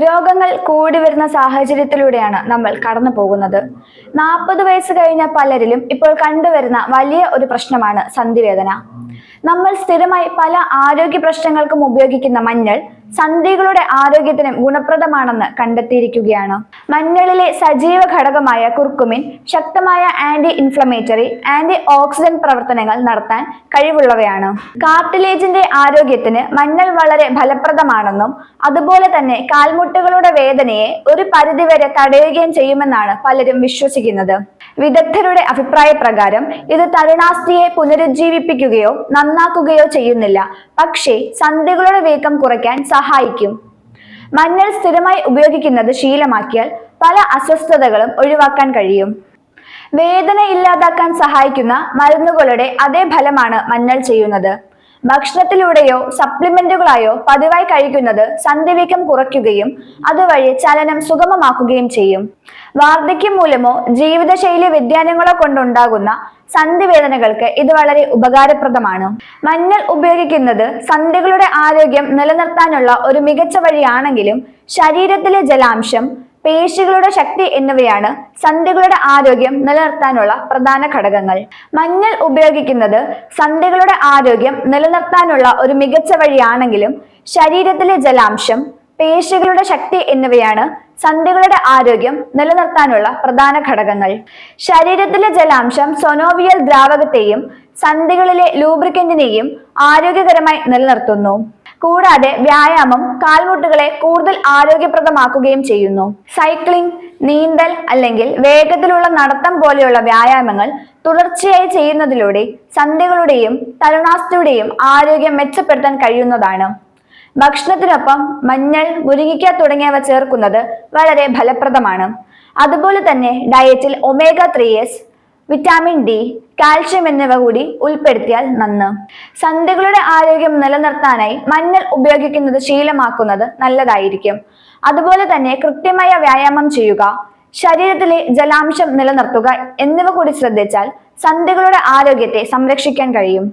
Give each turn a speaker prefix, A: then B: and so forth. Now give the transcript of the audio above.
A: രോഗങ്ങൾ കൂടി വരുന്ന സാഹചര്യത്തിലൂടെയാണ് നമ്മൾ കടന്നു പോകുന്നത്. 40 വയസ്സ് കഴിഞ്ഞ പലരിലും ഇപ്പോൾ കണ്ടുവരുന്ന വലിയ ഒരു പ്രശ്നമാണ് സന്ധിവേദന. നമ്മൾ സ്ഥിരമായി പല ആരോഗ്യ പ്രശ്നങ്ങൾക്കും ഉപയോഗിക്കുന്ന മഞ്ഞൾ സന്ധികളുടെ ആരോഗ്യത്തിനും ഗുണപ്രദമാണെന്ന് കണ്ടെത്തിയിരിക്കുകയാണ്. മഞ്ഞളിലെ സജീവ ഘടകമായ കുർക്കുമിൻ ശക്തമായ ആന്റി ഇൻഫ്ലമേറ്ററി, ആന്റി ഓക്സിഡന്റ് പ്രവർത്തനങ്ങൾ നടത്താൻ കഴിവുള്ളവയാണ്. കാർട്ടിലേജിന്റെ ആരോഗ്യത്തിന് മഞ്ഞൾ വളരെ ഫലപ്രദമാണെന്നും അതുപോലെ തന്നെ കാൽമുട്ടുകളുടെ വേദനയെ ഒരു പരിധിവരെ തടയുകയും ചെയ്യുമെന്നാണ് പലരും വിശ്വസിക്കുന്നത്. വിദഗ്ധരുടെ അഭിപ്രായ പ്രകാരം ഇത് തരുണാസ്ഥിയെ പുനരുജ്ജീവിപ്പിക്കുകയോ നന്നാക്കുകയോ ചെയ്യുന്നില്ല, പക്ഷേ സന്ധികളുടെ വീക്കം കുറയ്ക്കാൻ സഹായിക്കും. മഞ്ഞൾ സ്ഥിരമായി ഉപയോഗിക്കുന്നത് ശീലമാക്കിയാൽ പല അസ്വസ്ഥതകളും ഒഴിവാക്കാൻ കഴിയും. വേദന ഇല്ലാതാക്കാൻ സഹായിക്കുന്ന മരുന്നുകളുടെ അതേ ഫലമാണ് മഞ്ഞൾ ചെയ്യുന്നത്. ഭക്ഷണത്തിലൂടെയോ സപ്ലിമെന്റുകളായോ പതിവായി കഴിക്കുന്നത് സന്ധിവീക്കം കുറയ്ക്കുകയും അതുവഴി ചലനം സുഗമമാക്കുകയും ചെയ്യും. വാർദ്ധക്യം മൂലമോ ജീവിതശൈലി വ്യതിയാനങ്ങളോ കൊണ്ടുണ്ടാകുന്ന സന്ധിവേദനകൾക്ക് ഇത് വളരെ ഉപകാരപ്രദമാണ്. മഞ്ഞൾ ഉപയോഗിക്കുന്നത് സന്ധികളുടെ ആരോഗ്യം നിലനിർത്താനുള്ള ഒരു മികച്ച വഴിയാണെങ്കിലും ശരീരത്തിലെ ജലാംശം, പേശികളുടെ ശക്തി എന്നിവയാണ് സന്ധികളുടെ ആരോഗ്യം നിലനിർത്താനുള്ള പ്രധാന ഘടകങ്ങൾ. മഞ്ഞൾ ഉപയോഗിക്കുന്നത് സന്ധികളുടെ ആരോഗ്യം നിലനിർത്താനുള്ള ഒരു മികച്ച വഴിയാണെങ്കിലും ശരീരത്തിലെ ജലാംശം, പേശികളുടെ ശക്തി എന്നിവയാണ് സന്ധികളുടെ ആരോഗ്യം നിലനിർത്താനുള്ള പ്രധാന ഘടകങ്ങൾ. ശരീരത്തിലെ ജലാംശം സൊനോവിയൽ ദ്രാവകത്തെയും സന്ധികളിലെ ലൂബ്രിക്കന്റിനെയും ആരോഗ്യകരമായി നിലനിർത്തുന്നു. കൂടാതെ വ്യായാമം കാൽമുട്ടുകളെ കൂടുതൽ ആരോഗ്യപ്രദമാക്കുകയും ചെയ്യുന്നു. സൈക്ലിംഗ്, നീന്തൽ അല്ലെങ്കിൽ വേഗത്തിലുള്ള നടത്തം പോലെയുള്ള വ്യായാമങ്ങൾ തുടർച്ചയായി ചെയ്യുന്നതിലൂടെ സന്ധികളുടെയും തരുണാസ്ഥിയുടെയും ആരോഗ്യം മെച്ചപ്പെടുത്താൻ കഴിയുന്നതാണ്. ഭക്ഷണത്തിനൊപ്പം മഞ്ഞൾ, മുരിങ്ങയ്ക്ക തുടങ്ങിയവ ചേർക്കുന്നത് വളരെ ഫലപ്രദമാണ്. അതുപോലെ തന്നെ ഡയറ്റിൽ omega 3s, vitamin D, calcium എന്നിവ കൂടി ഉൾപ്പെടുത്തിയാൽ നന്ന്. സന്ധികളുടെ ആരോഗ്യം നിലനിർത്താനായി മഞ്ഞൾ ഉപയോഗിക്കുന്നത് ശീലമാക്കുന്നത് നല്ലതായിരിക്കും. അതുപോലെ തന്നെ കൃത്യമായ വ്യായാമം ചെയ്യുക, ശരീരത്തിലെ ജലാംശം നിലനിർത്തുക എന്നിവ കൂടി ശ്രദ്ധിച്ചാൽ സന്ധികളുടെ ആരോഗ്യത്തെ സംരക്ഷിക്കാൻ കഴിയും.